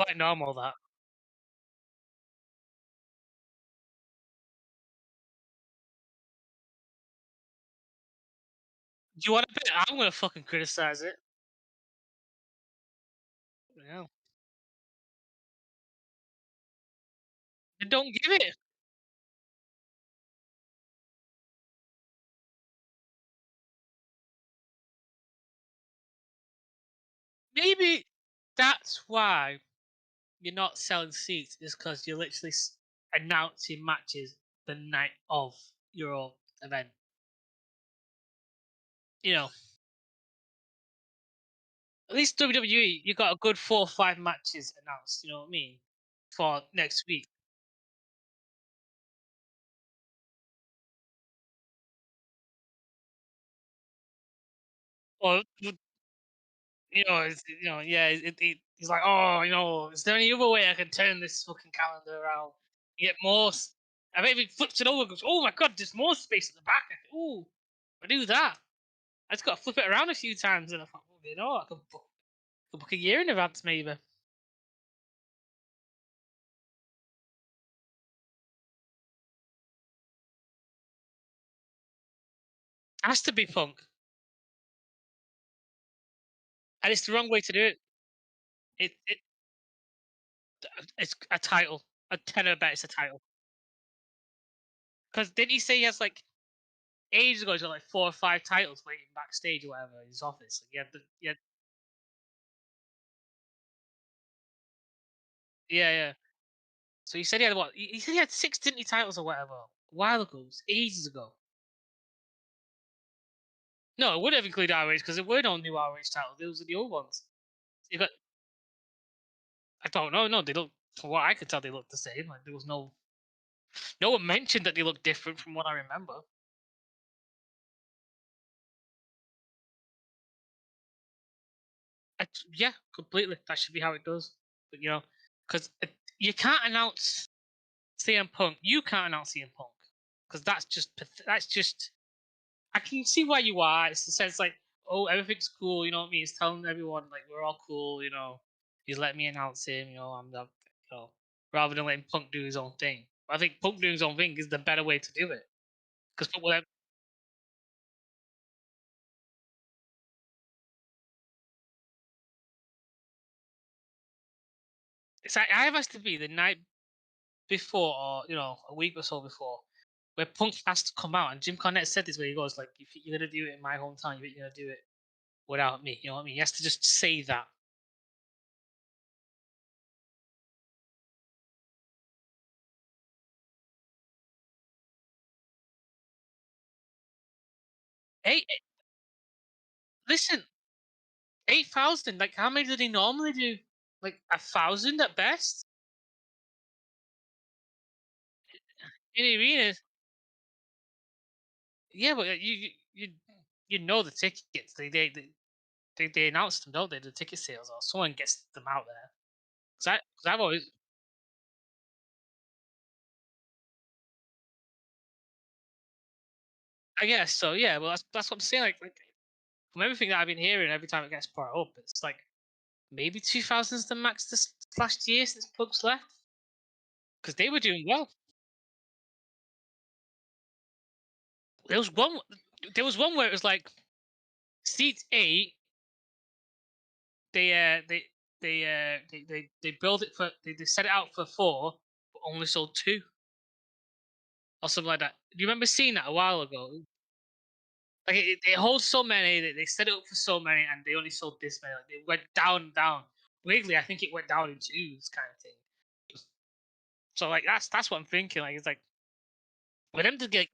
quite normal that. Do you want to bet? I'm gonna fucking criticize it. Yeah. Then don't give it. Maybe that's why you're not selling seats is because you're literally announcing matches the night of your own event. You know, at least WWE, you got a good 4 or 5 matches announced. You know what I mean? For next week, or yeah. He's like, oh, is there any other way I can turn this fucking calendar around? Get more. I maybe flips it over. And goes, oh my god, there's more space at the back. Oh, I do that. I just got to flip it around a few times, and I thought, well, I could book a year in advance, maybe. It has to be Punk, and it's the wrong way to do it. It it's a title. A tenner bet it's a title. Because didn't he say he has like ages ago? He's got like 4 or 5 titles waiting backstage or whatever in his office. Like, yeah. So he said he had what? He said he had 6, didn't he, titles or whatever a while ago, ages ago. No, it would have included ROH because it were no new ROH titles. Those are the old ones. You got. I don't know. No, they look. From what I could tell, they look the same. Like there was no one mentioned that they look different from what I remember. Yeah, completely. That should be how it does. But because you can't announce CM Punk. You can't announce CM Punk because that's just. I can see why you are. It's the sense like, oh, everything's cool. You know what I mean? He's telling everyone like we're all cool. He's letting me announce him. I'm the rather than letting Punk do his own thing. But I think Punk doing his own thing is the better way to do it because Punk will. It's like I have to be the night before or a week or so before where Punk has to come out and Jim Cornette said this where he goes like if you're gonna do it in my hometown you're gonna do it without me, you know what I mean? He has to just say that. Eight, listen, 8,000, like how many do they normally do? Like 1,000 at best in arenas. Yeah, but you know the tickets they announce them, don't they, the ticket sales, or someone gets them out there. Because I've always. I guess so, yeah. Well, that's what I'm saying. Like from everything that I've been hearing, every time it gets brought up, it's like maybe 2,000 is the max this last year since Pugs left because they were doing well. There was one. There was one where it was like seat 8. They they build it for they set it out for 4, but only sold 2 or something like that. Do you remember seeing that a while ago? Like it holds so many. They set it up for so many, and they only sold this many. Like, they went down and down. Weirdly, I think it went down in twos, kind of thing. So like that's what I'm thinking. Like it's like for them to get.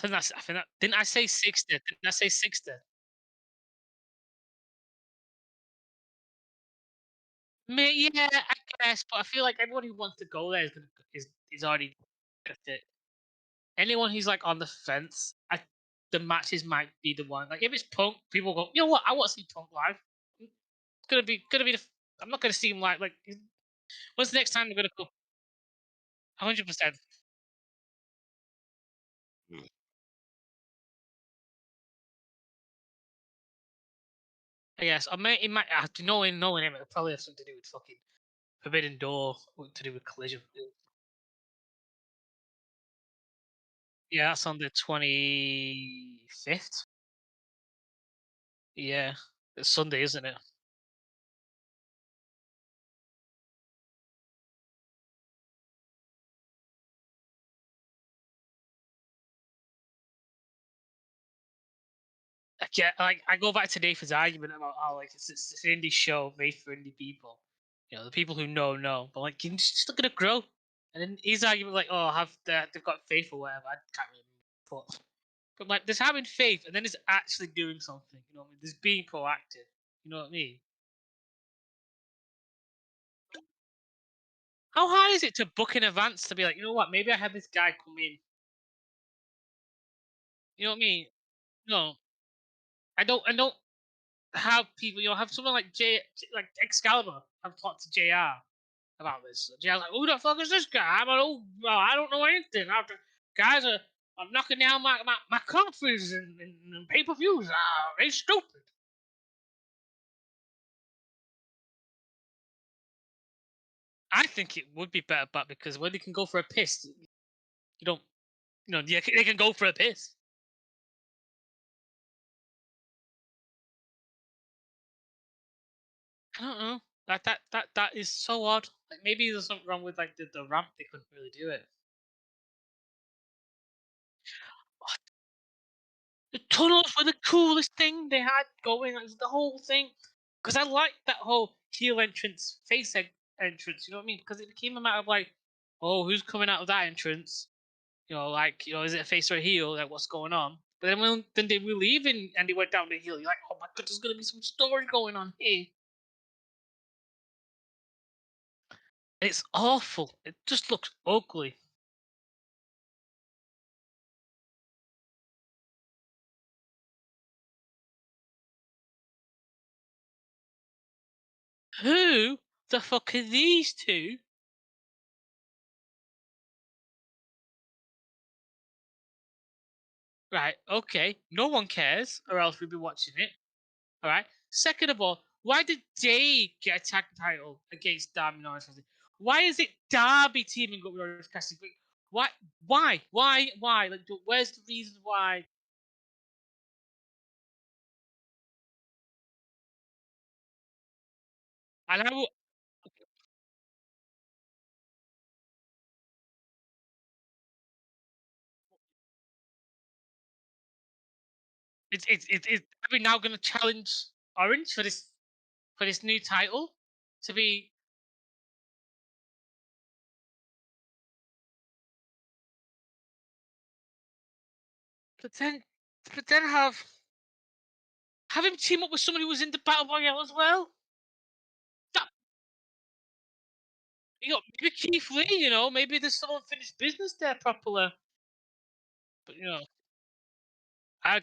I think that didn't I say 60? Didn't I say 60? Yeah, I guess, but I feel like everyone who wants to go there is already at it. Anyone who's like on the fence, the matches might be the one. Like if it's Punk, people go, you know what? I want to see Punk live. It's gonna be the. I'm not gonna see him like. When's the next time they're gonna go? 100%. Yes, I may. It might. Knowing him, it probably has something to do with fucking Forbidden Door, to do with Collision. Yeah, that's on the 25th. Yeah, it's Sunday, isn't it? Yeah, like I go back to Nathan's argument about how like it's an indie show made for indie people. You know, the people who know. But like, you're just not gonna grow. And then his argument like, oh, they've got faith or whatever. I can't really remember. But like, there's having faith, and then there's actually doing something. You know what I mean? There's being proactive. You know what I mean? How hard is it to book in advance to be like, you know what? Maybe I have this guy come in. You know what I mean? No, I don't have people. You know, have someone like like Excalibur. I've talked to Jr. about this. JR's like, who the fuck is this guy? I'm an old, bro. I don't know anything. Guys are knocking down my conference and pay per views. They stupid. I think it would be better, but because when they can go for a piss, you don't, they can go for a piss. I don't know. That is so odd. Like maybe there's something wrong with like the ramp. They couldn't really do it. The tunnels were the coolest thing they had going. Like, the whole thing. Because I liked that whole heel entrance, entrance. You know what I mean? Because it became a matter of like, oh, who's coming out of that entrance? Is it a face or a heel? Like, what's going on? But then they were leaving and they went down the hill. You're like, oh my god, there's gonna be some story going on here. It's awful. It just looks ugly. Who the fuck are these two? Right, okay. No one cares, or else we'd be watching it. Alright. Second of all, why did Jay get a tag title against Darby and Orange Cassidy? Why is it Darby teaming up with Orange Cassidy? Why? Why? Like, where's the reason why? And I will, it's Darby now going to challenge Orange for this new title to be, but then, but then have him team up with somebody who was in the Battle Royale as well. That, maybe Keith Lee. Maybe there's some unfinished business there properly. But I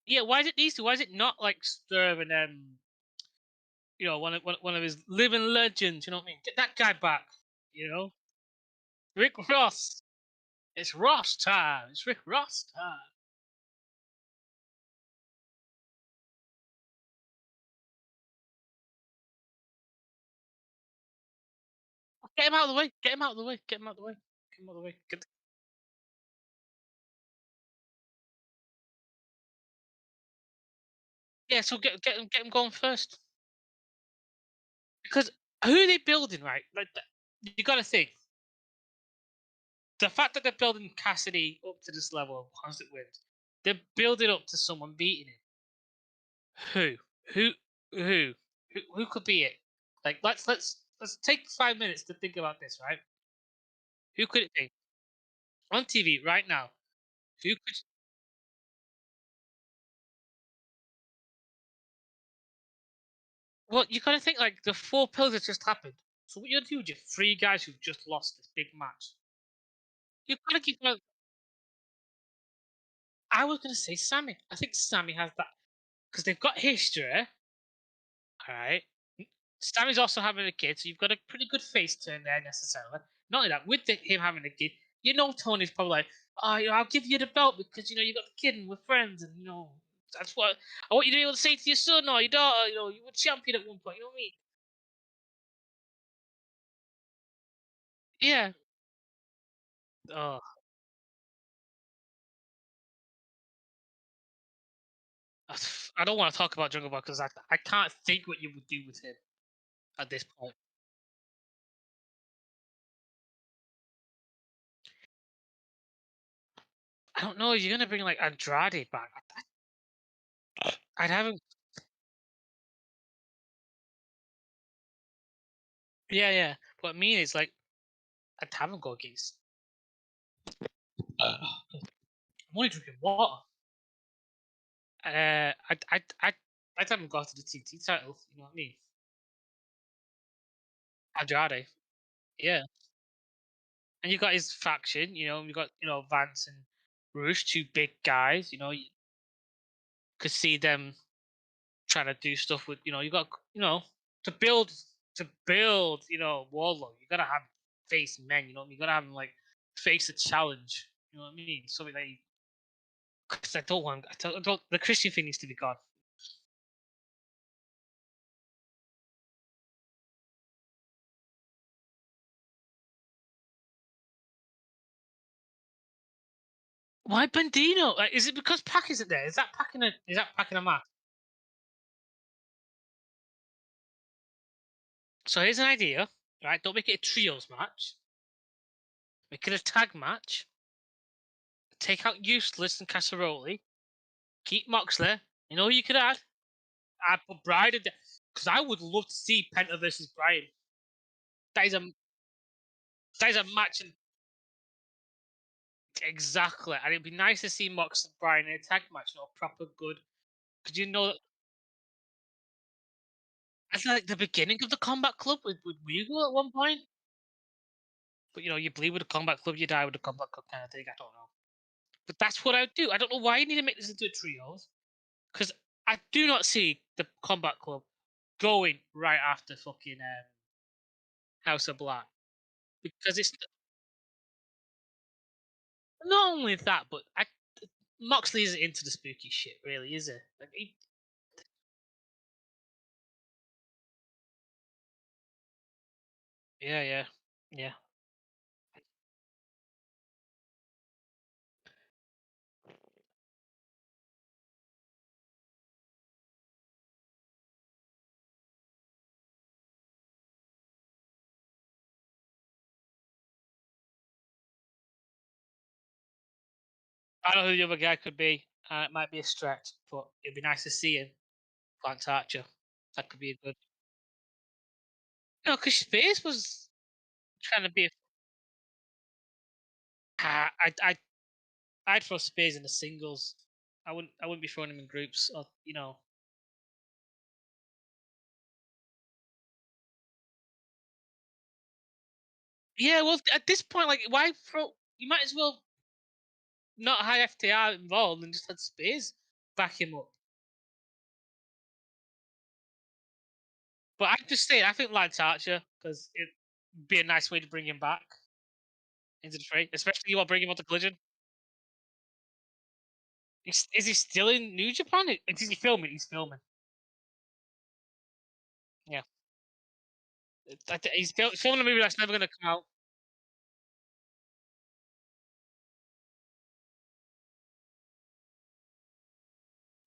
yeah. Why is it these two? Why is it not like Swerve and one of his living legends? You know what I mean? Get that guy back. You know, Rick Ross. It's Ross time. It's Rick Ross time. Get him out of the way. Get him out of the way. Get him out of the way. Get him out of the way. Yeah, so get him going first. Because who are they building, right? Like you got to think the fact that they're building Cassidy up to this level of constant wins, they're building up to someone beating him. Who? Who? Who? Who could be it? Like let's take 5 minutes to think about this, right? Who could it be on TV right now? Who could? Well, you gotta think like the four pillars that just happened. So what you're doing with your three guys who've just lost this big match? You gotta keep. I was gonna say Sammy. I think Sammy has that because they've got history. All right. Sammy's also having a kid, so you've got a pretty good face turn there necessarily. Not only that, with him having a kid, you know Tony's probably like, oh, I'll give you the belt because you got the kid and we're friends, and that's what I want you to be able to say to your son or your daughter. You were champion at one point. You know what I mean? Yeah. Oh, I don't want to talk about Jungle Boy because I can't think what you would do with him at this point. I don't know. You're gonna bring like Andrade back. I'd have him. Yeah, yeah. What I mean is like I'd have him go against. I'm only drinking water. I'd have him go after the TT title. You know what I mean? Andrade. Yeah. And you got his faction. You got Vance and Rouge, two big guys. You could see them trying to do stuff with. You got to build Warlock. You gotta have face men. You gotta have them like face a challenge. You know what I mean? Something that because I don't want. I don't. The Christian thing needs to be gone. Why Bandino? Like, is it because Pac isn't there? Is that packing a match? So here's an idea, right? Don't make it a trios match. Make it a tag match. Take out Useless and Casseroli. Keep Moxley. You know who you could add? Add put Bryan in there. Because I would love to see Penta versus Bryan. That is a that is a match exactly. And it'd be nice to see Mox and Bryan in a tag match, proper good. Because I feel like the beginning of the Combat Club with Regal at one point. But you bleed with the Combat Club, you die with the Combat Club kind of thing. I don't know. But that's what I would do. I don't know why you need to make this into a trios. Because I do not see the Combat Club going right after fucking House of Black. Because it's not only that, but Moxley isn't into the spooky shit, really, is it? Like, yeah, yeah, yeah. I don't know who the other guy could be. It might be a stretch, but it'd be nice to see him. Lance Archer. That could be a good. No, because Space was trying to be. I'd throw Space in the singles. I wouldn't be throwing him in groups. Or. Yeah, well, at this point, like, why throw? You might as well not have FTR involved and just had Space back him up. But I'm just saying, I think Lance Archer because it'd be a nice way to bring him back into the fray, especially you want to bring him onto Collision. Is he still in New Japan? Is he filming? He's filming. Yeah, he's filming a movie that's never going to come out.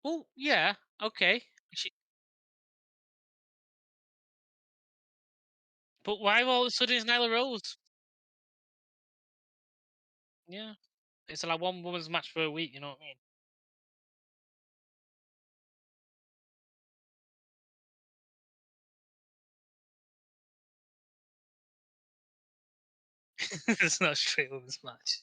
Well, yeah, okay. But why all of a sudden is Nyla Rose? Yeah, it's like one woman's match for a week. You know what I mean? It's not a straight women's match.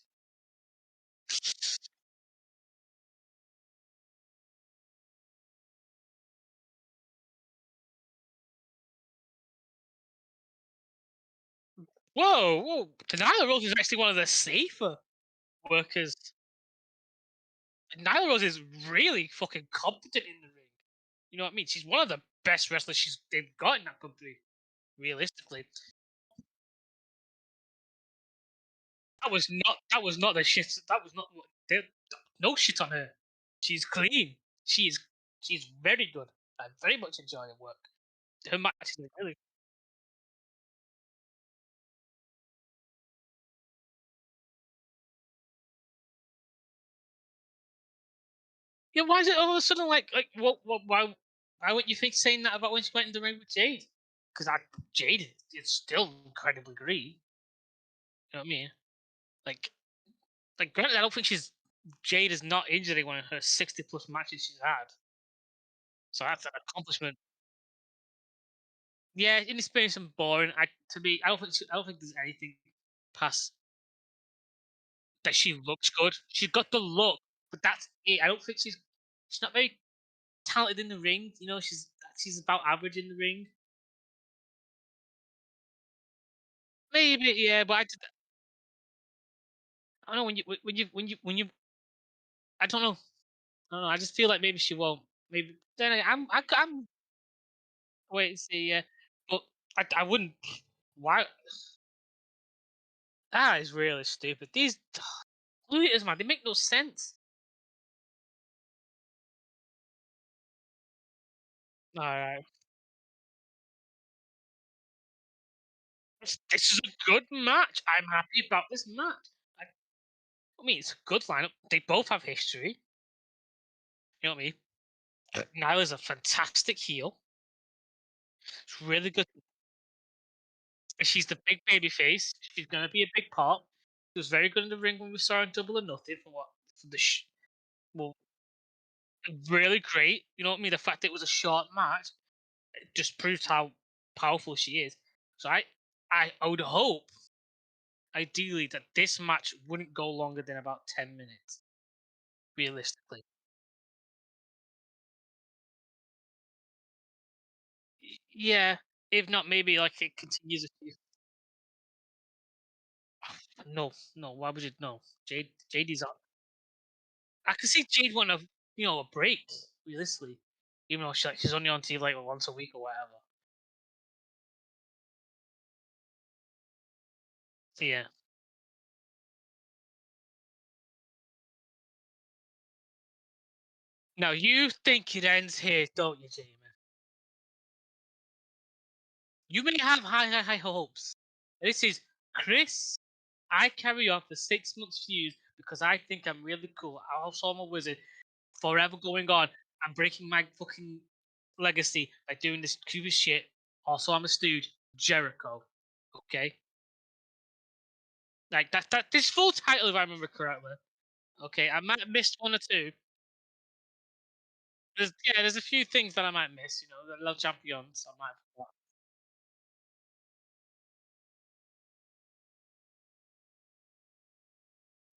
Whoa, whoa! Nyla Rose is actually one of the safer workers. Nyla Rose is really fucking competent in the ring. You know what I mean? She's one of the best wrestlers they've got in that company. Realistically, that was not the shit. That was not what. No shit on her. She's clean. She's very good. I very much enjoy her work. Her matches are really. Yeah, why is it all of a sudden like what why would you think saying that about when she went in the ring with Jade? Because Jade is still incredibly great. You know what I mean? Like granted, I don't think she's Jade is not injured in one of her 60 plus matches she's had. So that's an accomplishment. Yeah, inexperienced and boring. To me, I don't think there's anything past that. She looks good. She's got the look, but that's it. I don't think she's not very talented in the ring. You know, she's about average in the ring. Maybe, yeah, but I don't know when you. I don't know. I don't know. I just feel like maybe she won't. Maybe then I'm wait and see. Yeah, but I wouldn't. Why? That is really stupid. These Luchas, man, they make no sense. All right, this is a good match. I'm happy about this match. I mean, it's a good lineup. They both have history. You know what I mean? Nyla's a fantastic heel. It's really good. She's the big baby face. She's gonna be a big part. She was very good in the ring when we saw her in Double or Nothing. From the well, really great. You know what I mean? The fact that it was a short match it just proves how powerful she is. So I would hope, ideally, that this match wouldn't go longer than about 10 minutes, realistically. Yeah, if not, maybe like it continues. No, no. Why would you? No, JD's on. I can see Jade wanting a break, realistically. Even though she's only on TV like once a week or whatever. So yeah. Now you think it ends here, don't you, Jamie? You may have high hopes. This is Chris. I carry on for 6 months views because I think I'm really cool. I also am a wizard. Forever going on. I'm breaking my fucking legacy by doing this stupid shit. Also, I'm a stooge. Jericho. Okay? Like that this full title, if I remember correctly. Okay, I might have missed one or two. There's a few things that I might miss, the Love Champions. I might have forgot.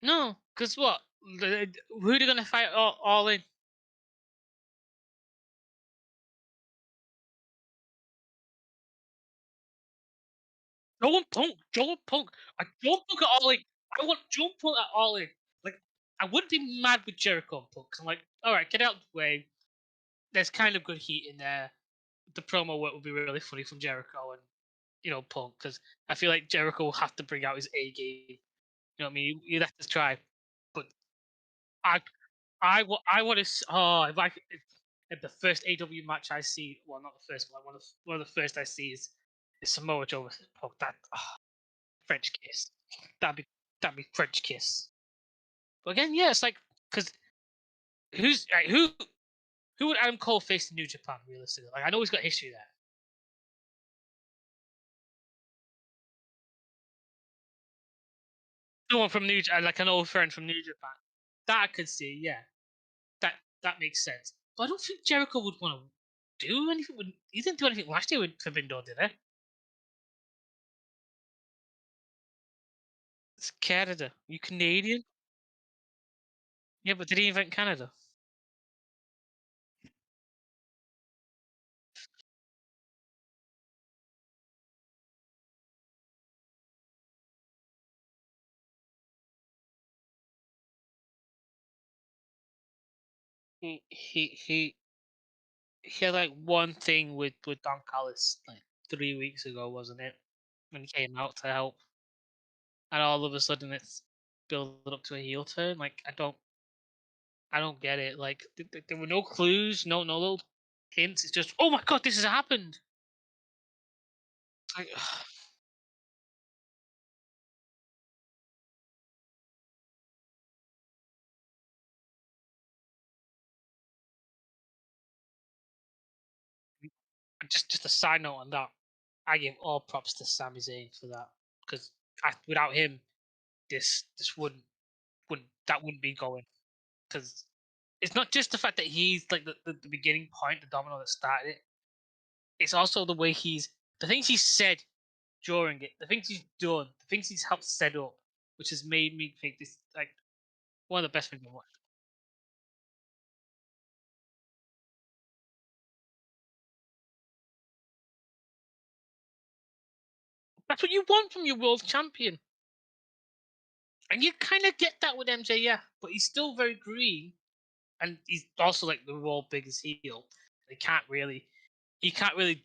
No, because what? Who are they gonna fight all in? Joe and Punk. Joe and Punk at all in. I want Joe and Punk at all in. Like, I wouldn't be mad with Jericho and Punk. 'Cause I'm like, all right, get out of the way. There's kind of good heat in there. The promo work would be really funny from Jericho and Punk because I feel like Jericho will have to bring out his A game. You know what I mean? You'd have to try, but I I want to. Oh, if the first AW match I see, well, not the first one, one of the first I see is Samoa Joe versus Punk. That French kiss. That'd be that'd be French kiss. But again, yeah, it's like because who would Adam Cole face in New Japan realistically? Like I know he's got history there. Someone from like an old friend from New Japan. That I could see. Yeah, that makes sense. But I don't think Jericho would want to do anything. He didn't do anything last year with Forbidden did he? It's Canada. You Canadian? Yeah, but did he invent Canada? He he had like one thing with Don Callis like 3 weeks ago, wasn't it? When he came out to help. and all of a sudden it's building up to a heel turn. Like I don't get it. Like there were no clues, no little hints. It's just, oh my god, this has happened. Like, just a side note on that. I give all props to Sami Zayn for that because without him, this wouldn't be going because it's not just the fact that he's like the beginning point, the domino that started it. It's also the way the things he's said during it, the things he's done, the things he's helped set up, which has made me think this like one of the best things I've watched. That's what you want from your world champion, and you kind of get that with MJF, but he's still very green, and he's also like the world biggest heel. He can't really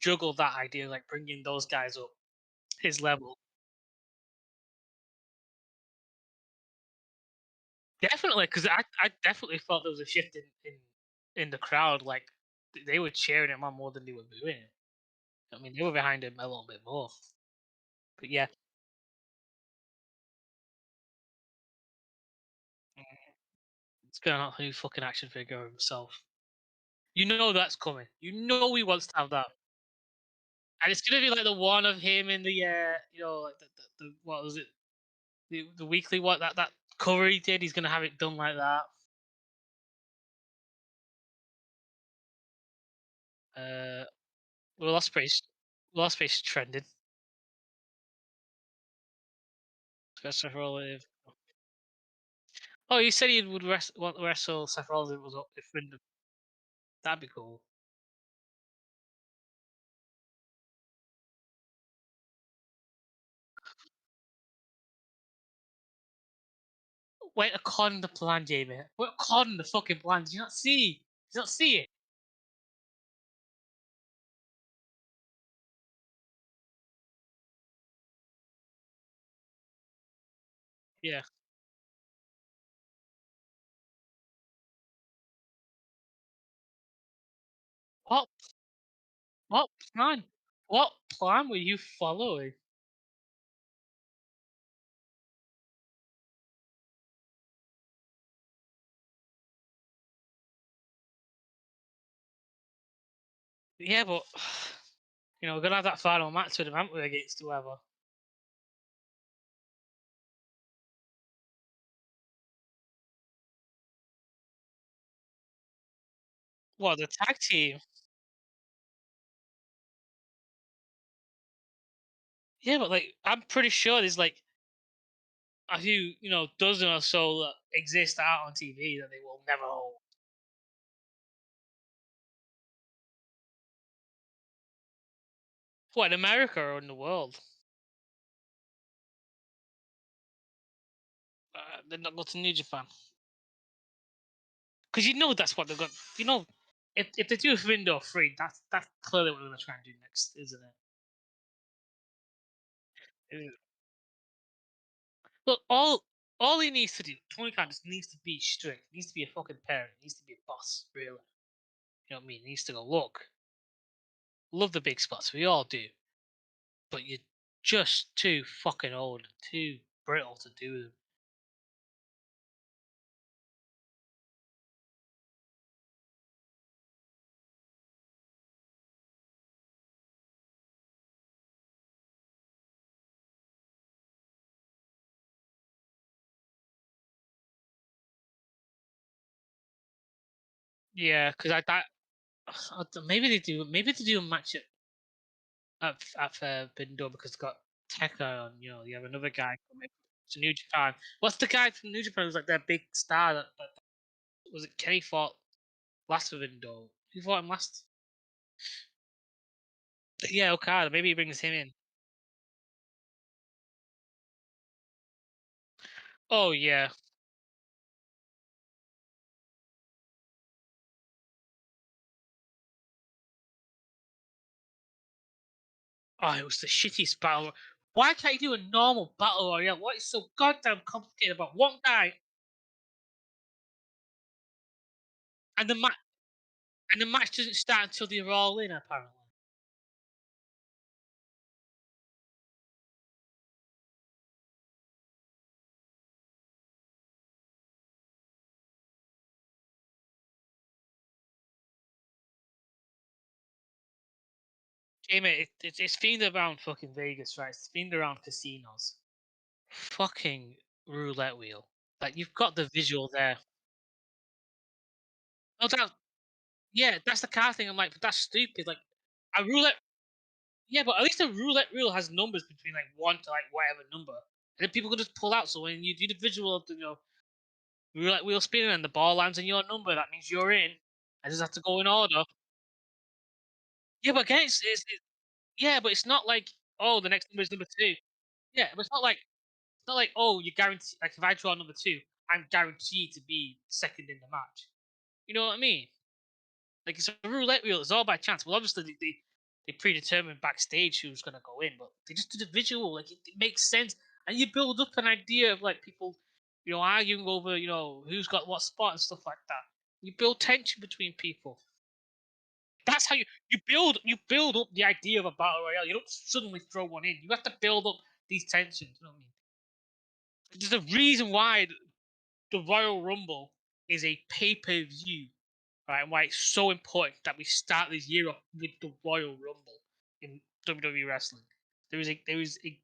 juggle that idea, like bringing those guys up his level. Definitely, because I definitely felt there was a shift in the crowd. Like they were cheering him on more than they were booing him. I mean, they were behind him a little bit more. But yeah, it's going out a new fucking action figure of himself. You know that's coming. You know he wants to have that, and it's gonna be like the one of him in the like the what was it the weekly what that cover he did. He's gonna have it done like that. Uh, Will Ospreay's Will Ospreay's trending. Especially for all of Oh, you said he would want to wrestle Seth Rollins if it was if Wyndham. That'd be cool. Wait, according to the plan, Jamie. Wait, according to the fucking plan. Do you not see? Do you not see it? Yeah. What what plan? What plan were you following? Yeah, but we're gonna have that final match with him, aren't we, against whoever? What, the tag team? Yeah, but like I'm pretty sure there's like a few, dozen or so that exist out on TV that they will never hold. What, in America or in the world? They're not going to New Japan. Because that's what they're going. If they do window free, that's clearly what they're going to try and do next, isn't it? Look, all he needs to do, Tony Khan just needs to be strict. He needs to be a fucking parent. He needs to be a boss, really. You know what I mean? He needs to go, look, love the big spots. We all do. But you're just too fucking old and too brittle to do them. Yeah, because maybe they do. Maybe they do a match at Bindo because they got Tekka on. You have another guy coming to New Japan. What's the guy from New Japan who's like their big star? That was it. Kenny fought last for Bindo. Who fought him last? Yeah, Okada. Maybe he brings him in. Oh yeah. Oh, it was the shittiest battle. Why can't you do a normal battle royale? What is so goddamn complicated about one guy and the match doesn't start until they're all in? Apparently, Jamie, it's themed around fucking Vegas, right? It's themed around casinos. Fucking roulette wheel. Like you've got the visual there. No doubt. Yeah, that's the car thing. I'm like, but that's stupid. Like a roulette. Yeah, but at least a roulette wheel has numbers between like one to like whatever number, and then people can just pull out. So when you do the visual of the roulette wheel spinning and the ball lands on your number, that means you're in. I just have to go in order. Yeah, but again, yeah, but it's not like oh the next number is number two. Yeah, but it's not like oh you guarantee like if I draw number two, I'm guaranteed to be second in the match. You know what I mean? Like it's a roulette wheel. It's all by chance. Well, obviously they predetermine backstage who's gonna go in, but they just do the visual. Like it makes sense, and you build up an idea of like people, arguing over who's got what spot and stuff like that. You build tension between people. That's how you build up the idea of a battle royale. You don't suddenly throw one in. You have to build up these tensions. You know what I mean? There's a reason why the Royal Rumble is a pay-per-view, right? And why it's so important that we start this year off with the Royal Rumble in WWE wrestling. There is a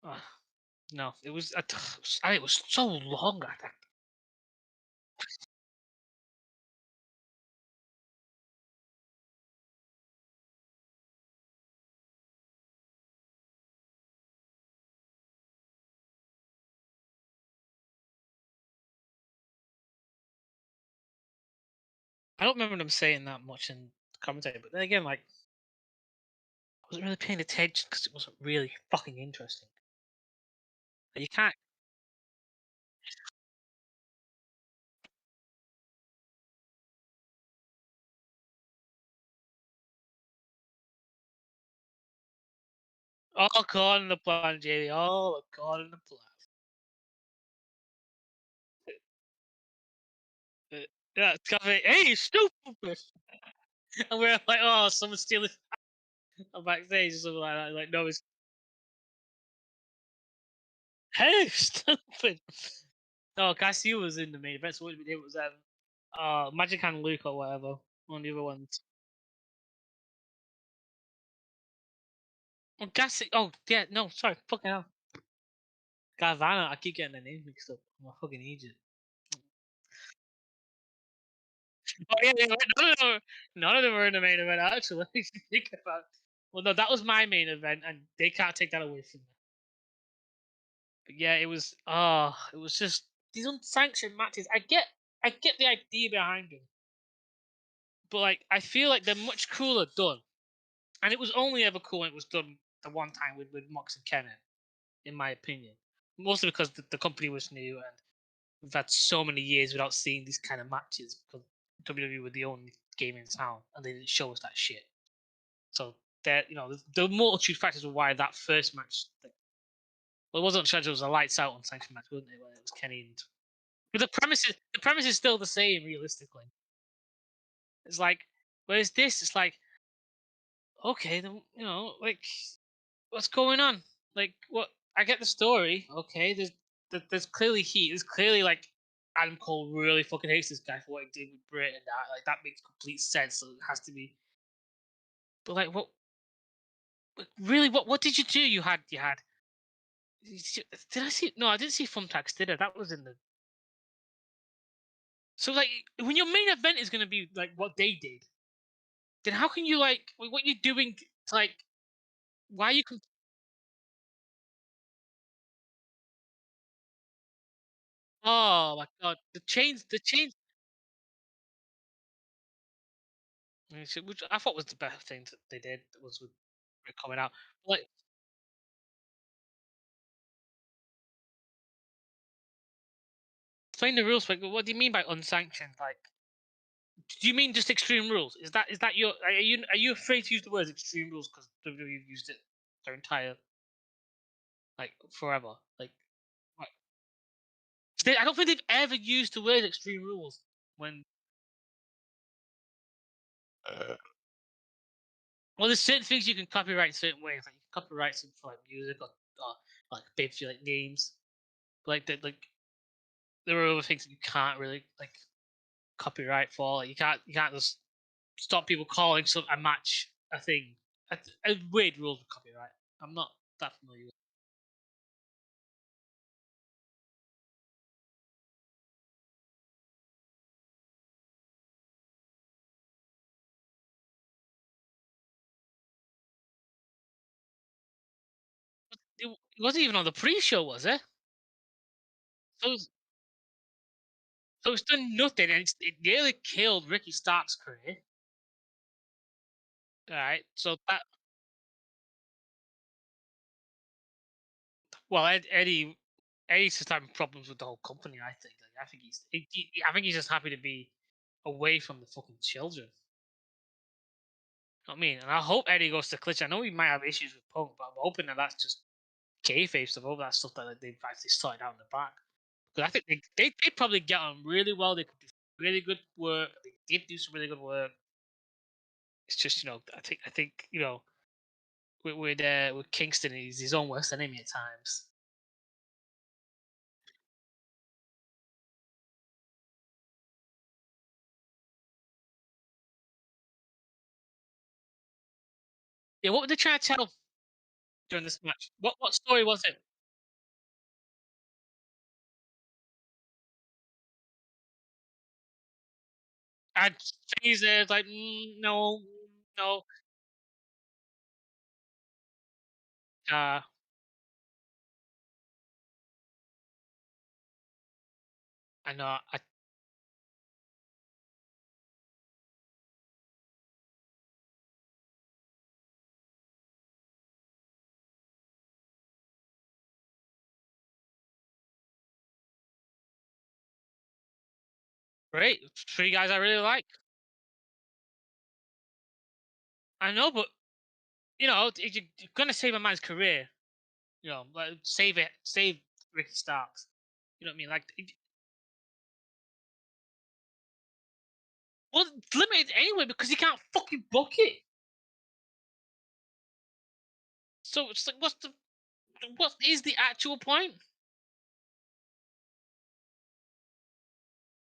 uh, no, it was it was so long. I don't remember them saying that much in commentary, but then again, like I wasn't really paying attention because it wasn't really fucking interesting. You can't. All caught in the plan, Jamie. All caught in the plan. Yeah, it's got me. Hey, stupid! And we're like, oh, someone's stealing. I'm backstage or something like that. Like, no, it's hey, stupid. No, Cassidy was in the main event. So what we did was Magic and Luke or whatever. One of the other ones. Oh, Cassidy. Oh, yeah. No, sorry. Fucking hell. Garvana. I keep getting the names mixed up. I'm a fucking idiot. Oh yeah, yeah. None of them were in the main event actually. Think about. Well, no, that was my main event, and they can't take that away from me. But yeah, it was. It was just these unsanctioned matches. I get the idea behind them, but like, I feel like they're much cooler done. And it was only ever cool when it was done the one time with Mox and Kenneth, in my opinion. Mostly because the company was new and we've had so many years without seeing these kind of matches because WWE were the only game in town and they didn't show us that shit. So that the multitude factors of why that first match, well, it wasn't scheduled, it was a lights out unsanctioned match, wasn't it? When it was Kenny and. But the premise is still the same realistically. It's like, whereas this, it's like, okay, then like what's going on? Like, what? I get the story. Okay, there's clearly heat. There's clearly like Adam Cole really fucking hates this guy for what he did with Britt and that. Like that makes complete sense. So it has to be. But like, what? Really? What did you do? You had. Did I see? No, I didn't see Thumbtacks. Did I? That was in the. So like, when your main event is gonna be like what they did, then how can you like what you're doing? To, like, why are you? Oh my god, the chains. Which I thought was the best thing that they did was with it coming out. Like, explain the rules. Like, what do you mean by unsanctioned? Like, do you mean just extreme rules? Is that your? Are you afraid to use the words extreme rules because WWE used it their entire forever. What? I don't think they've ever used the word Extreme Rules when. Well, there's certain things you can copyright in certain ways. Like you can copyright some for music or like bits like names. Like there are other things that you can't really copyright for. Like you can't just stop people calling a match a thing. A weird rules of copyright. I'm not that familiar with. It wasn't even on the pre-show, was it? So it's done nothing, and it nearly killed Ricky Stark's career. All right, so that well, Eddie's just having problems with the whole company. I think. I think he's just happy to be away from the fucking children. You know what I mean? And I hope Eddie goes to Collision. I know he might have issues with Punk, but I'm hoping that that's just kayfabe stuff. All that stuff that they've actually sorted out in the back. Because I think they probably get on really well. They could do really good work. They did do some really good work. It's just I think with Kingston, he's his own worst enemy at times. Yeah, what were they trying to tell during this match? What story was it? And Phaser like no, no. Uh, I know. Great, three guys I really like. I know, but if you're gonna save a man's career, save Ricky Starks. You know what I mean? Well, it's limited anyway because he can't fucking book it. So it's like, what is the actual point?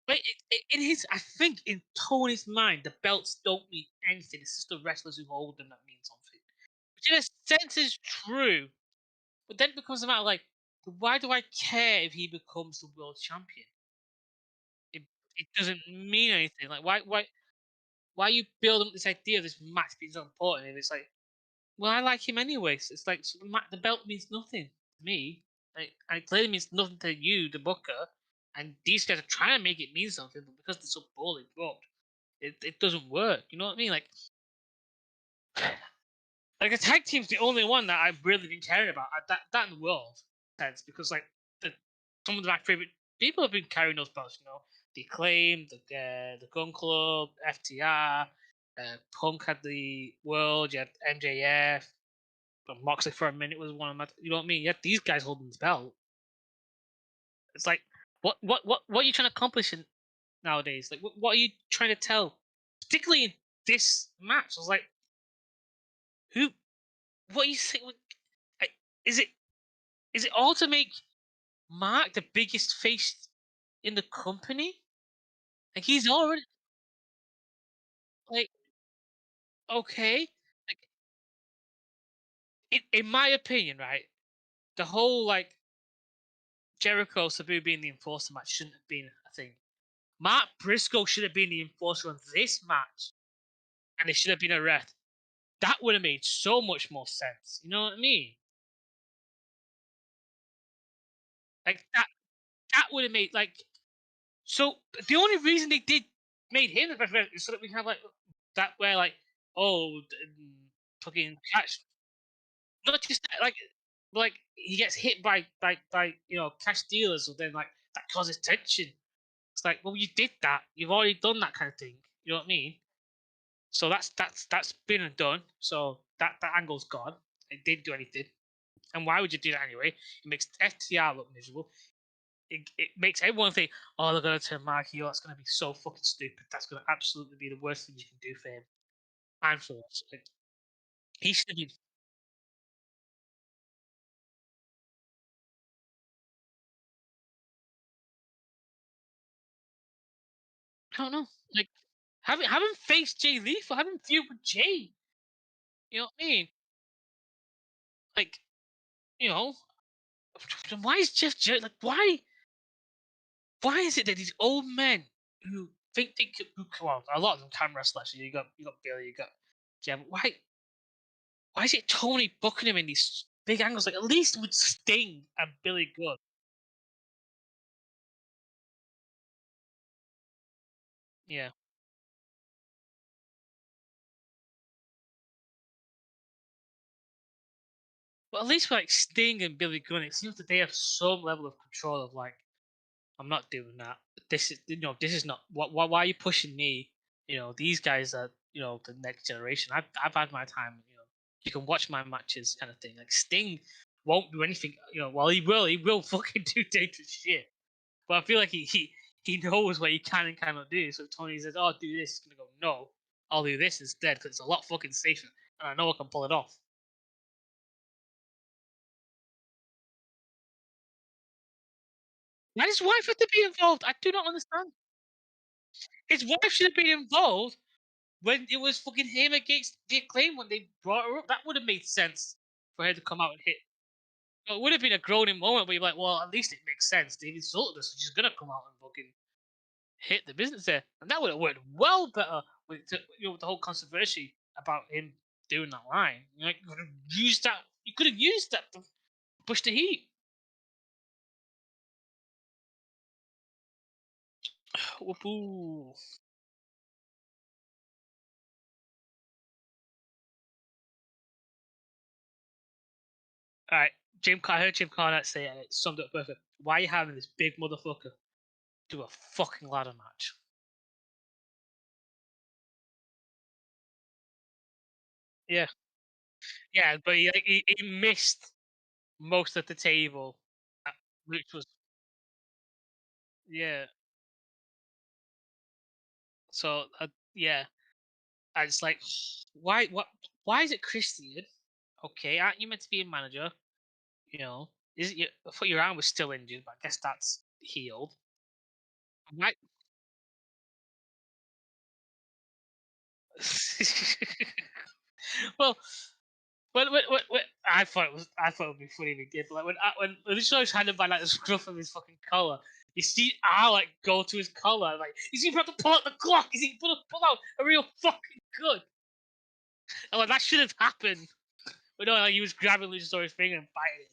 Like, I think in Tony's mind, the belts don't mean anything. It's just the wrestlers who hold them that mean something. Which in a sense is true, but then it becomes a matter why do I care if he becomes the world champion? It it doesn't mean anything. Like why you build up this idea of this match being so important? And it's like, well, I like him anyways. It's like so the belt means nothing to me. And it clearly means nothing to you, the booker. And these guys are trying to make it mean something, but because they're so poorly booked, it doesn't work. You know what I mean? Like a tag team's the only one that I've really been caring about. That in the world sense because the, some of my favorite people have been carrying those belts. The Acclaim, the Gun Club, FTR, Punk had the World. You had MJF. But Moxley for a minute was one of my. You know what I mean? You had these guys holding this belt. It's like what are you trying to accomplish nowadays? Like what are you trying to tell? Particularly in this match, I was like, who? What are you saying? Is it is it all to make Mark the biggest face in the company? Like he's already like okay. Like in my opinion, right? The whole Jericho Sabu being the enforcer match shouldn't have been a thing. Mark Briscoe should have been the enforcer on this match, and it should have been a ref. That would have made so much more sense. You know what I mean? That would have made so. The only reason they did made him the best ref is so that we can have that where fucking catch. Not just that, like he gets hit by cash dealers, so then that causes tension. It's like, well, you did that. You've already done that kind of thing. You know what I mean? So that's been and done. So that angle's gone. It didn't do anything. And why would you do that anyway? It makes FTR look miserable. It makes everyone think, oh, they're going to turn Mark heel. That's going to be so fucking stupid. That's going to absolutely be the worst thing you can do for him. And for us. Like, he should be. I don't know. Like, have him face Jay Lethal. Have him feud with Jay. You know what I mean? Like, you know, why is Jeff Jarrett like why is it that these old men who think they could come on, a lot of them can wrestle actually. You got Billy, you got Jim. Why is it Tony booking him in these big angles? Like at least with Sting and Billy Gunn. Yeah. But at least with like Sting and Billy Gunn, it seems that they have some level of control of like, I'm not doing that. This is this is not why are you pushing me? These guys are the next generation. I've had my time. You can watch my matches, kind of thing. Like Sting won't do anything. Well he will fucking do dangerous shit. But I feel like he knows what he can and cannot do. So if Tony says, "Oh, do this," he's gonna go, "No, I'll do this instead because it's a lot fucking safer and I know I can pull it off." Why does his wife have to be involved? I do not understand. His wife should have been involved when it was fucking him against the Acclaim when they brought her up. That would have made sense for her to come out and hit. It would have been a groaning moment, but you're like, well, at least it makes sense. They've insulted us, so she's gonna come out and fucking hit the business there, and that would have worked well better with the whole controversy about him doing that line. You could have used that. You could have used that to push the heat. Whoopoo. All right, I heard Jim Carnett say it, and it summed it up perfect. Why are you having this big motherfucker do a fucking ladder match? Yeah, yeah, but he missed most of the table, which was yeah. So yeah, I just like why what why is it Christian? Okay, aren't you meant to be a manager? Is it I thought your arm was still injured, but I guess that's healed. Why? well, I thought it would be funny if he did. But like when the show's handed by like the scruff of his fucking collar, you see I like go to his collar, like is he about to pull out the clock? Is he going to pull out a real fucking gun? And like that should have happened. But no, like he was grabbing Luchasaurus' finger and biting it.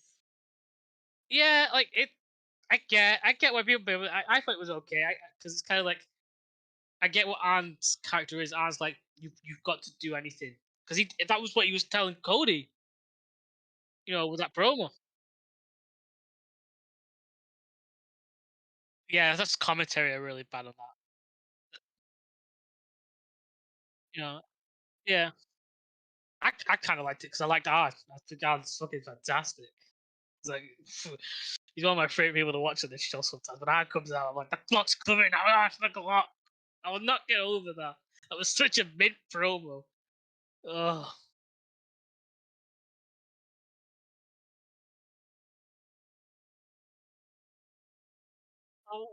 Yeah, like it. I get why people. I thought it was okay. Because it's kind of like I get what Arn's character is. Arn's like you've got to do anything because that was what he was telling Cody. With that promo. Yeah, that's commentary are really bad on that. Yeah. I kind of liked it because I liked Arn. I think Arn's fucking fantastic. It's like he's one of my favorite people to watch on this show sometimes. When Arn comes out, I'm like the clock's coming. It's like a lot. I will not get over that. That was such a mid promo. Ugh. Oh,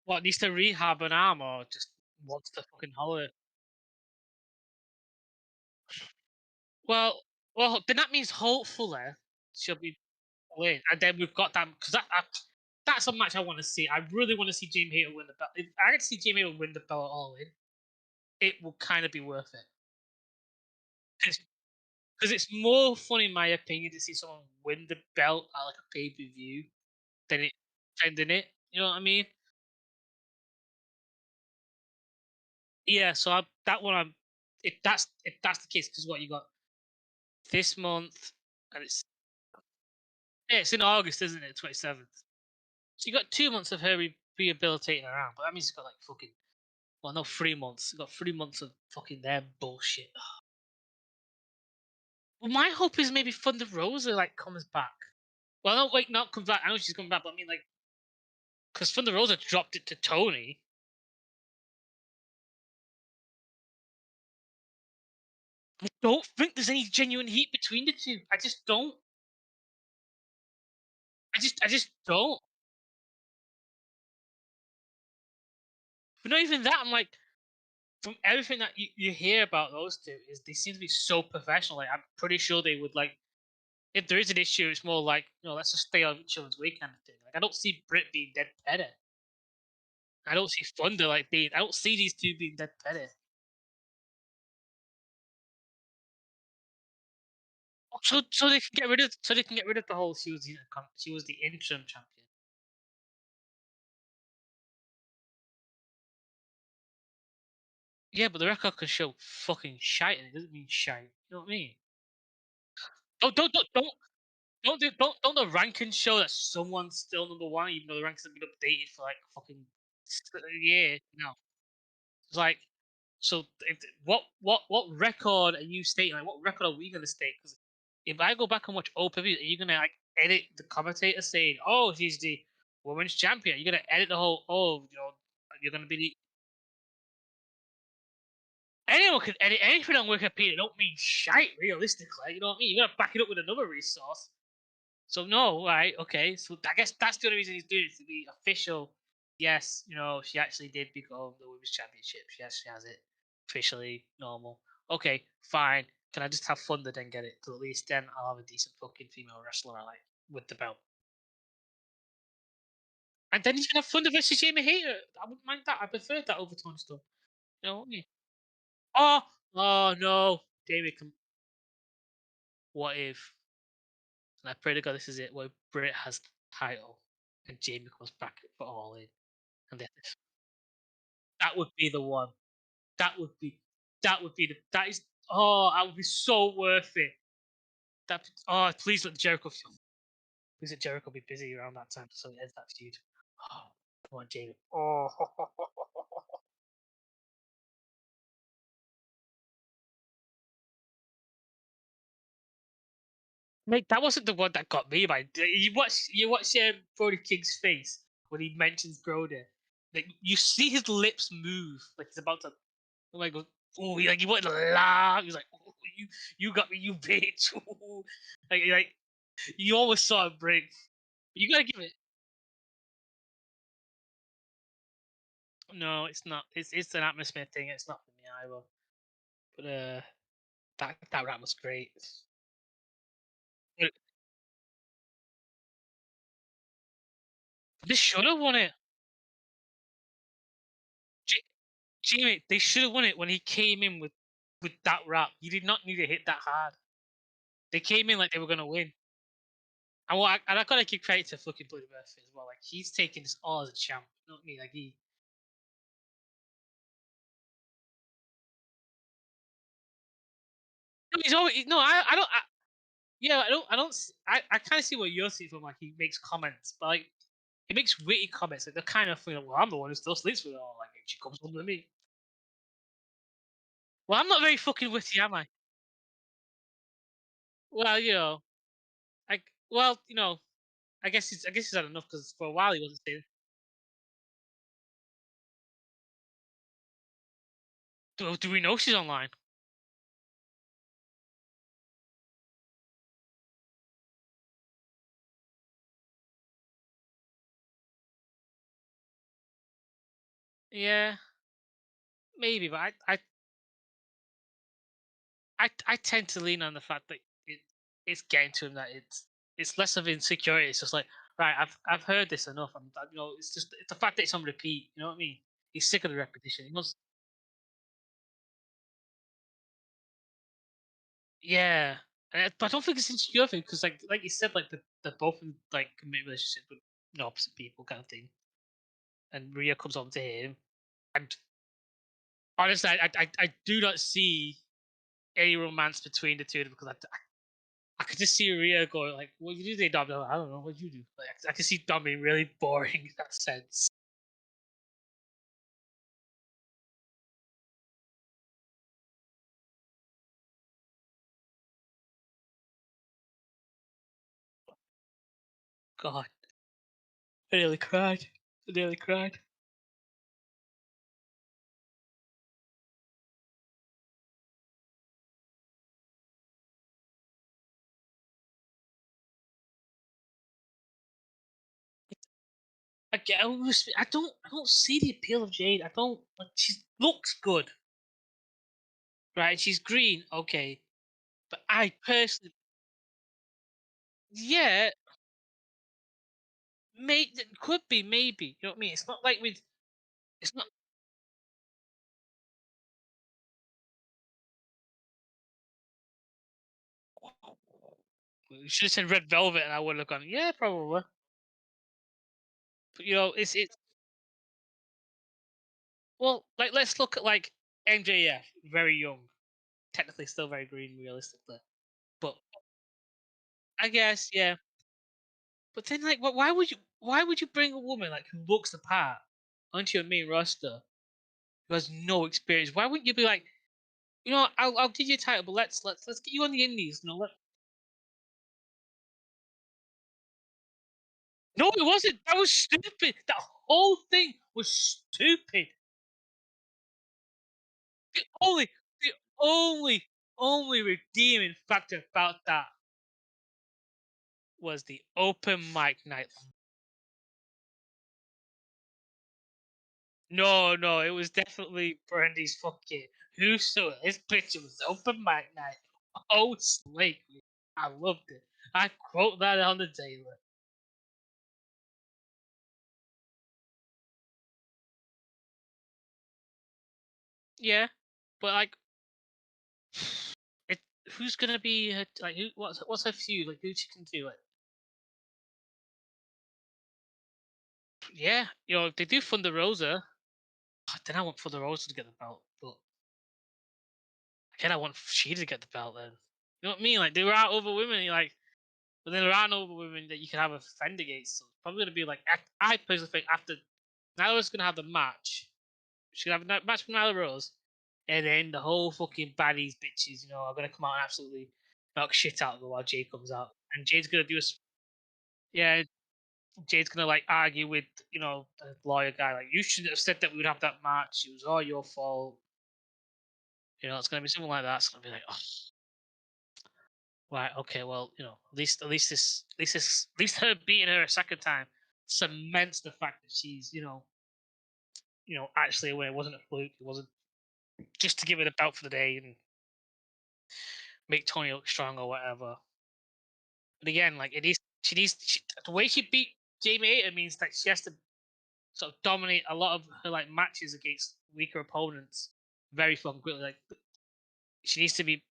what needs to rehab an arm or just wants to fucking holiday? Well, then that means hopefully she'll be win, and then we've got that because that's a match I want to see. I really want to see Jamie Hayter win the belt. If I could see Jamie Hayter win the belt at All In, it will kind of be worth it. Because it's more fun, in my opinion, to see someone win the belt at like a pay per view than it defending it. You know what I mean? Yeah. So that one, if that's the case, because what you got this month, and it's in August, isn't it? 27th. So you got 2 months of her rehabilitating around, but that means he's got like fucking. Well, no, 3 months. He's got 3 months of fucking their bullshit. Well, my hope is maybe Thunder Rosa like comes back. Well, no, wait, not comes back. I know she's coming back, but I mean like, because Thunder Rosa dropped it to Tony. I don't think there's any genuine heat between the two. I just don't. I just don't. But not even that. I'm like, from everything that you hear about those two, is they seem to be so professional. Like, I'm pretty sure they would like. If there is an issue, it's more like, let's just stay on each other's way kind of thing. Like, I don't see Britt being dead petty. I don't see Thunder like being. I don't see these two being dead petty. So they can get rid of. So they can get rid of the whole. She was the interim champion. Yeah, but the record can show fucking shite, and it doesn't mean shite. You know what I mean? Don't the rankings show that someone's still number one, even though the rankings have been updated for like fucking a year? No, it's like, so what record are you stating? Like, what record are we gonna state? Because if I go back and watch old previews, are you gonna like edit the commentator saying, "Oh, she's the women's champion"? You're gonna edit the whole, you're gonna be the. Anyone can edit anything on Wikipedia. Don't mean shite, realistically. You know what I mean? You gotta back it up with another resource. So no, right, okay. So I guess that's the only reason he's doing it, to be official. Yes, she actually did become the women's championship. Yes, she has it officially normal. Okay, fine. Can I just have Thunder then get it? Because at least then I'll have a decent fucking female wrestler I like with the belt. And then he's gonna have Thunder versus Jamie Hayter. I wouldn't mind that. I prefer that over Tony Storm. You know what I mean? Oh no, David. What if? And I pray to God this is it. Where Britt has the title and Jamie comes back for All In. And that would be the one. That would be that is that would be so worth it. Please let Jericho please let Jericho be busy around that time so he ends that feud. Oh, come on, Jamie. Oh, mate, that wasn't the one that got me, man. You watch Brody King's face when he mentions Brody. Like, you see his lips move, like he's about to. Oh my god! Oh, he wanted to laugh. He's like, oh, you got me, you bitch. like you almost saw it break. You gotta give it. No, it's not. It's an atmosphere thing. It's not for me either. But that rap was great. But they should have won it. J- Jamie, they should have won it when he came in with that rap. He did not need to hit that hard. They came in like they were gonna win. And I gotta give credit to fucking Bloody Murphy as well. Like, he's taking this all as a champ. You know what I mean? Like, he's always no. I don't. Yeah, I kind of see what you're seeing from, like, he makes comments, but like he makes witty comments, like the kind of thing. Like, well, I'm the one who still sleeps with her. Like, she comes home with me. Well, I'm not very fucking witty, am I? Well, like, I guess he's had enough, because for a while he wasn't saying. Do we know she's online? Yeah, maybe, but I tend to lean on the fact that it's getting to him, that it's less of insecurity. It's just like, right, I've heard this enough. It's the fact that it's on repeat. You know what I mean? He's sick of the repetition. He wants, yeah, but I don't think it's insecure thing, because like you said, like they're both in like committed relationship with opposite people kind of thing. And Rhea comes on to him, and honestly, I do not see any romance between the two of them, because I could just see Rhea going like, "What you do, they Dom?" I don't know what you do. Like, I can see Dom being really boring in that sense. God, I nearly cried. I nearly cried. I don't see the appeal of Jade. I don't like. She looks good, right? She's green, okay. But I personally, yeah, could be maybe. You know what I mean? It's not like with. It's not. You should have said red velvet, and I would have gone. Yeah, probably. But it's well, like let's look at like MJF, very young, technically still very green, realistically. But I guess yeah. But then like, why would you bring a woman like who looks the part onto your main roster who has no experience? Why wouldn't you be like, I'll give you a title, but let's get you on the indies. No, it wasn't. That was stupid. That whole thing was stupid. The only, the only redeeming factor about that was the open mic night. No, no, it was definitely Brandy's fucking who saw his picture was open mic night. Oh, Slake. I loved it. I quote that on the daily. Yeah, but like, it. Who's gonna be her, like? What's her feud? Like, who she can do it? Yeah, if they do Thunder Rosa, then I want Thunder Rosa to get the belt. But again, I want she to get the belt. Then you know what I mean? Like, there are other women. Like, but then there are no other women that you can have a fend against. So it's probably gonna be like I personally think after Nyla's gonna have the match. She's gonna have a match with Nyla Rose, and then the whole fucking baddies bitches, are gonna come out and absolutely knock shit out of her while Jade comes out, and Jade's gonna do a yeah. Jade's gonna like argue with the lawyer guy, like you shouldn't have said that we would have that match. It was all your fault. It's gonna be something like that. It's gonna be like, oh, right, okay, well, at least her beating her a second time cements the fact that she's actually a winner. It wasn't a fluke. It wasn't just to give her the belt for the day and make Tony look strong or whatever. But again, like the way she beat Jamie Hayter means that she has to sort of dominate a lot of her like matches against weaker opponents very fucking quickly. Like she needs to be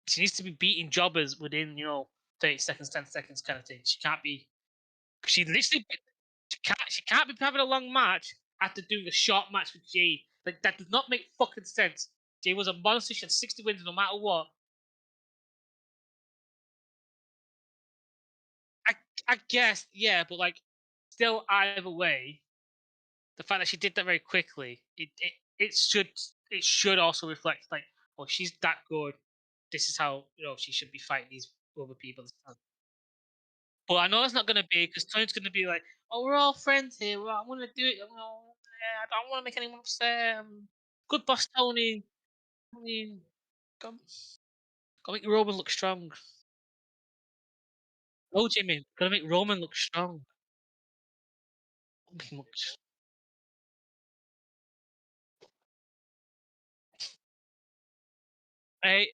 beating jobbers within 30 seconds, 10 seconds kind of thing. She can't be. She literally she can't be having a long match after doing a short match with Jade. Like that does not make fucking sense. Jade was a monster. She had 60 wins no matter what. I I guess yeah, but like still either way, the fact that she did that very quickly, it should also reflect like, oh, she's that good. This is how she should be fighting these other people. But I know it's not going to be because Tony's going to be like, oh, we're all friends here. Well, I'm going to do it. I don't want to make anyone upset. Good boss, Tony. I mean, got to make Roman look strong. Oh, Jimmy, got to make Roman look strong. Make him look Hey,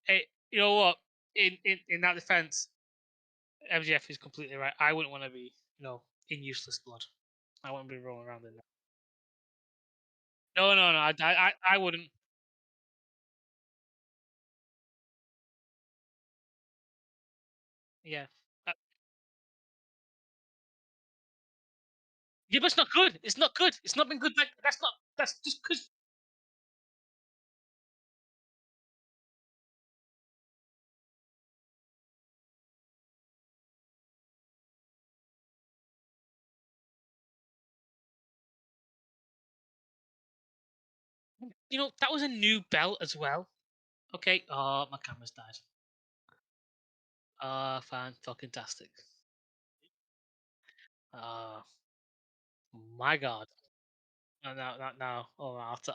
you know what? In that defense, MJF is completely right. I wouldn't want to be, in useless blood. I wouldn't be rolling around in that. No, no, no. I wouldn't. Yeah. Uh, yeah, but it's not good. It's not good. It's not been good. Like that's not. That's just because that was a new belt as well. Okay. Oh, my camera's died. Fan fucking tastic. Uh, my God. No, no, not now. Oh, I have to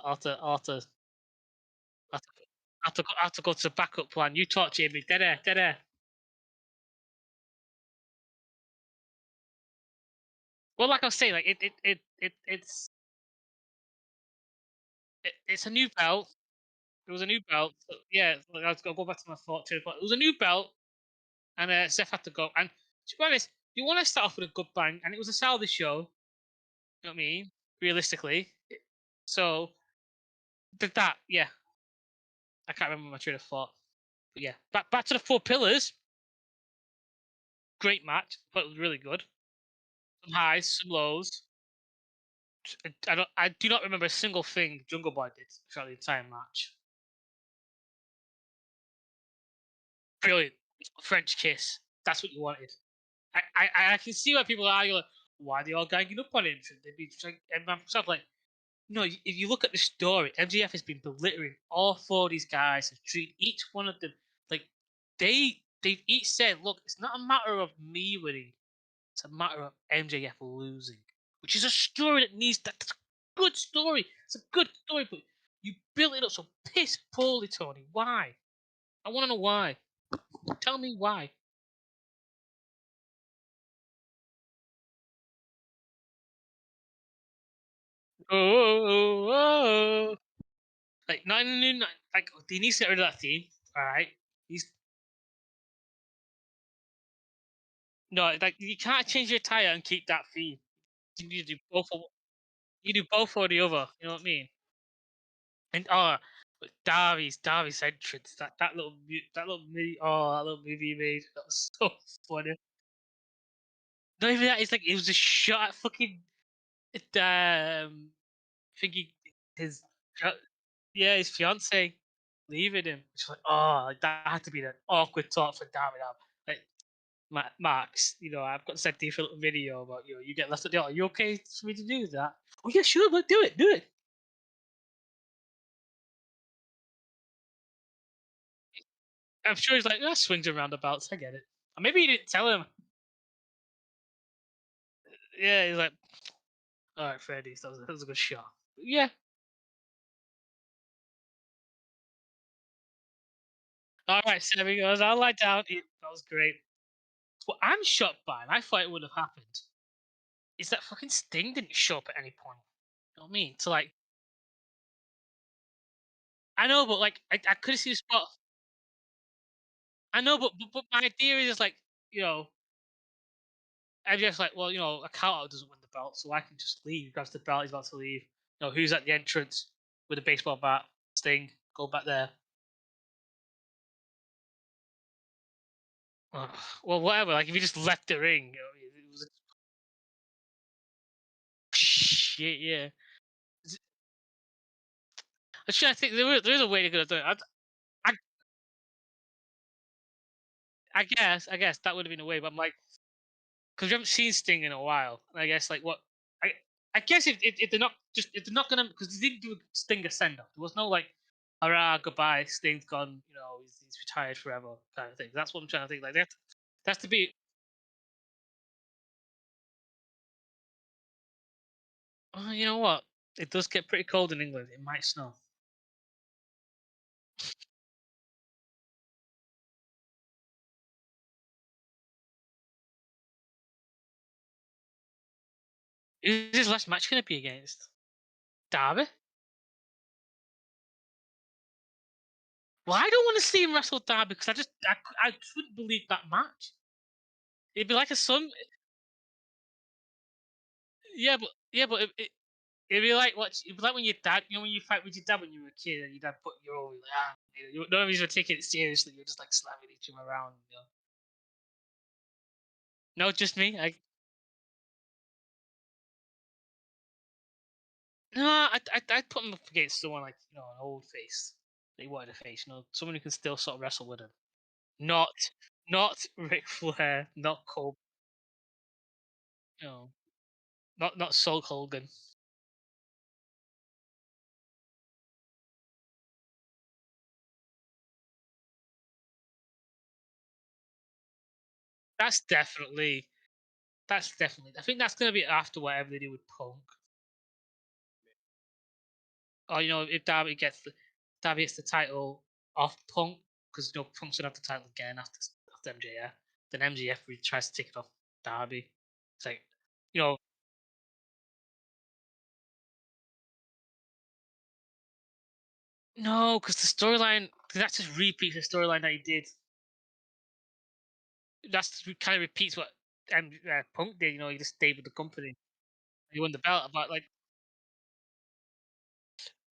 go to the backup plan. You talk, Jamie. Dead air, dead air. Well, like I was saying, like it's a new belt. It was a new belt. So, yeah, like, I was gonna go back to my thought too. But it was a new belt, and Seth had to go. And to be honest, you want to start off with a good bang, and it was a Saudi show. You know what I mean? Realistically, so did that. Yeah, I can't remember my train of thought. But yeah, back to the four pillars. Great match, but it was really good. Some highs, some lows. I do not remember a single thing Jungle Boy did throughout the entire match. Brilliant. French kiss. That's what you wanted. I can see why people are arguing, like, why are they all ganging up on him? Should they be trying? And myself, like, no, if you look at the story, MJF has been belittling all four of these guys and treating each one of them like they've each said, look, it's not a matter of me winning, it's a matter of MJF losing. Which is a story that needs that's a good story. It's a good story, but you built it up so piss poorly, Tony. Why? I wanna know why. Tell me why. Oh. Like not even like he needs to get rid of that theme. All right, he's no like you can't change your tire and keep that theme. You need to do both. You do both or the other. You know what I mean? And but Darby's entrance, that little movie, that little movie he made, that was so funny. Not even that. It's like it was a shot at fucking thinking his yeah his fiance leaving him. It's like like that had to be an awkward talk for Darby. Like Max, I've got sent you a little video about you get left at the door. Are you okay for me to do that? Oh yeah, sure, look, do it, do it. I'm sure he's like, swings and roundabouts. I get it. Or maybe he didn't tell him. Yeah, he's like, all right, fair dues. That was a good shot. Yeah. All right, so there he goes. I'll lie down. That was great. What I'm shocked by, and I thought it would have happened, is that fucking Sting didn't show up at any point. You know what I mean? So like, I know, but like, I could have seen a spot. I know, but my idea is like, you know, I'm just like, well, a countout doesn't win the belt, so I can just leave. He grabs the belt, he's about to leave. Who's at the entrance with a baseball bat? Sting, go back there. Ugh, well, whatever. Like if you just left the ring, it was shit. Yeah, actually, I think there is a way to go. I, I guess that would have been a way, but I'm like, because we haven't seen Sting in a while, and I guess like what I, I guess if they're not if they're not gonna because they didn't do Sting a send off. There was no like, hurrah, goodbye, Sting's gone. He's retired forever kind of thing. That's what I'm trying to think. Like that's to be. You know what? It does get pretty cold in England. It might snow. Who's his last match going to be against? Darby? Well, I don't want to see him wrestle Darby because I couldn't believe that match. It'd be like a son. Yeah, but it'd be like it'd be like when your dad, when you fight with your dad when you were a kid and your dad put you over, like, nobody's gonna take it seriously. You're just like slamming each other around. No, just me. No, I'd put him up against someone like an old face. They wanted a face, someone who can still sort of wrestle with him. Not not Ric Flair, not Cole, you know, not Hulk Hogan. That's definitely. That's definitely. I think that's gonna be after whatever they do with Punk. Or if Darby gets the title off Punk, because Punk's gonna have the title again after MJF. Then MJF really tries to take it off Darby. It's like, you know, no, because the storyline, that's just repeats the storyline that he did. That's kind of repeats what Punk did. He just stayed with the company. He won the belt. But like,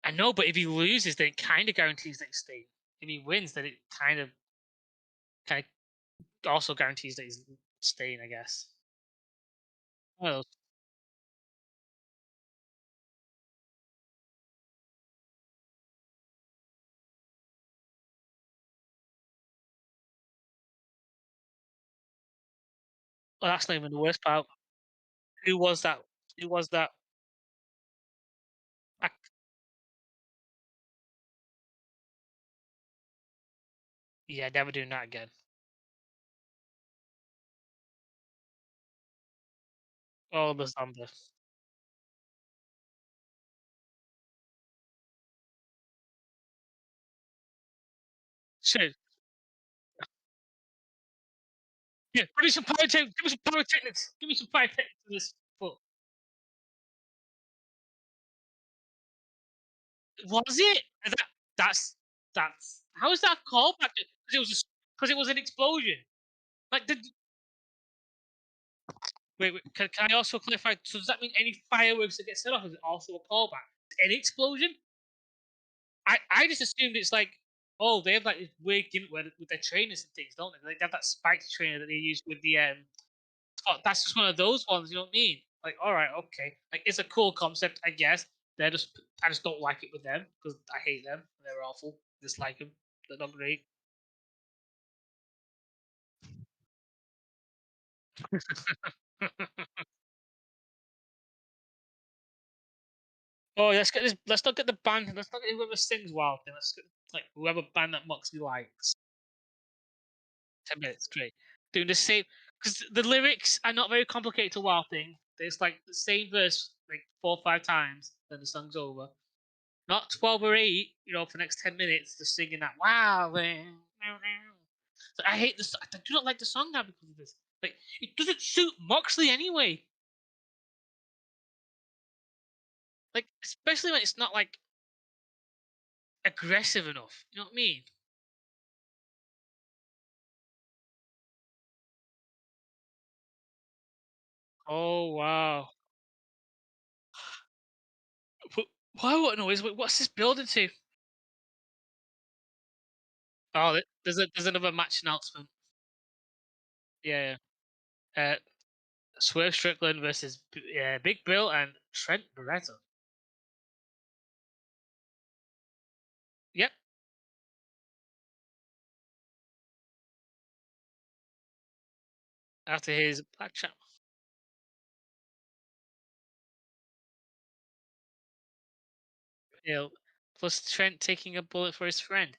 I know, but if he loses, then it kind of guarantees that he's staying. If he wins, then it kind of also guarantees that he's staying. I guess. Well, that's not even the worst part. Who was that? Who was that? I, yeah, never doing that again. Oh, the Thunder. Shit. Yeah, give me some pyrotechnics. Give me some pyrotechnics. Give me some pyrotechnics to this. But was it? That's how is that called back? Because it was an explosion. Like, wait. Can I also clarify? So does that mean any fireworks that get set off is also a callback? Any explosion? I just assumed it's like, oh, they have like this weird gimmick with their trainers and things, don't they? Like, they have that spiked trainer that they use with the that's just one of those ones. You know what I mean? Like, all right, okay, like it's a cool concept, I guess. I just don't like it with them because I hate them. They're awful. Dislike them. They're not great. Oh, let's not get the band. Let's not get whoever sings wild thing. Let's get like whoever band that Moxley likes. 10 minutes straight doing the same, because the lyrics are not very complicated to Wild Thing. There's like the same verse like 4 or 5 times, then the song's over. Not 12 or 8, for the next 10 minutes, just singing that wow. So I hate this. I do not like the song now because of this. Like, it doesn't suit Moxley anyway. Like, especially when it's not like aggressive enough. You know what I mean? Oh wow. But why? What noise? What's this building to? Oh, there's another match announcement. Yeah. Yeah. Swerve Strickland versus Big Bill and Trent Baretta. Yep. After his black chat. Plus Trent taking a bullet for his friend.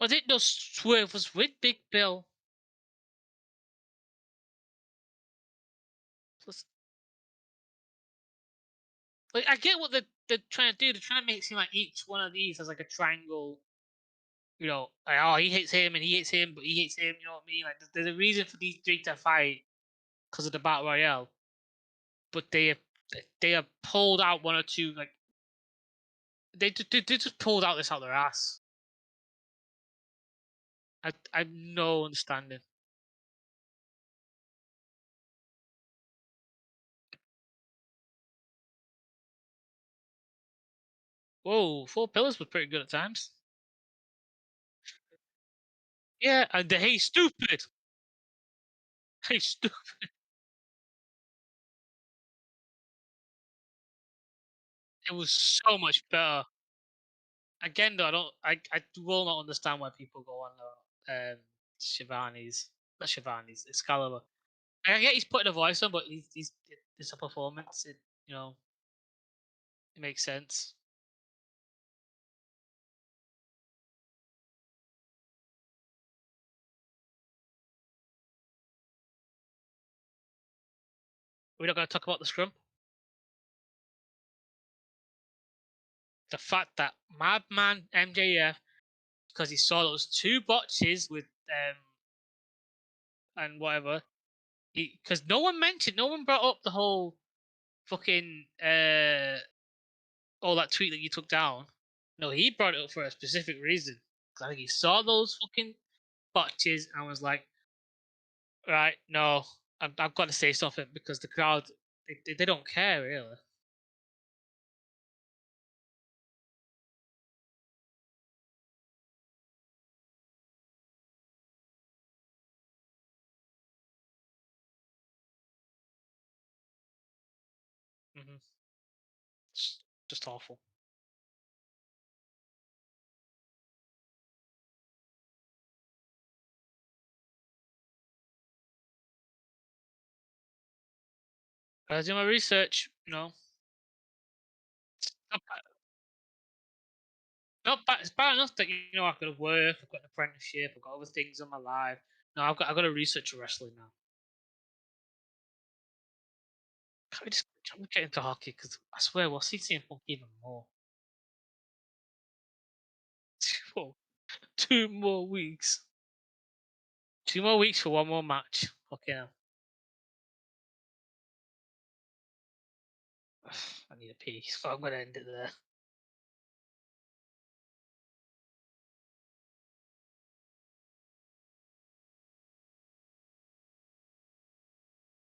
I didn't know Swerve was with Big Bill. Plus, like, I get what they're trying to do. They're trying to make it seem like each one of these has like a triangle. Like, oh, he hates him and he hates him, but he hates him. You know what I mean? Like, there's a reason for these three to fight because of the battle royale. But they have pulled out one or two, like they just pulled out this out their ass. I have no understanding. Whoa, Four Pillars was pretty good at times. Yeah, and the Hey Stupid! Hey Stupid! It was so much better. Again, though, I will not understand why people go on Shivani's. Not Shivani's, Excalibur. I get he's putting a voice on, but it's a performance. You know, it makes sense. We're not going to talk about the scrum. The fact that Madman MJF, because he saw those 2 botches with and whatever, because no one brought up the whole fucking all that tweet that you took down. No, he brought it up for a specific reason. I think he saw those fucking botches and was like, right, no, I've got to say something because the crowd, they don't care, really. Mm-hmm. Just awful. I was doing my research, It's bad enough that I've got to work, I've got an apprenticeship, I've got other things in my life. No, I've got to research wrestling now. Can't we just get into hockey? Because I swear we'll see CM Punk even more. 2 more weeks. 2 more weeks for 1 more match. Fucking hell. I need a pee, so I'm gonna end it there.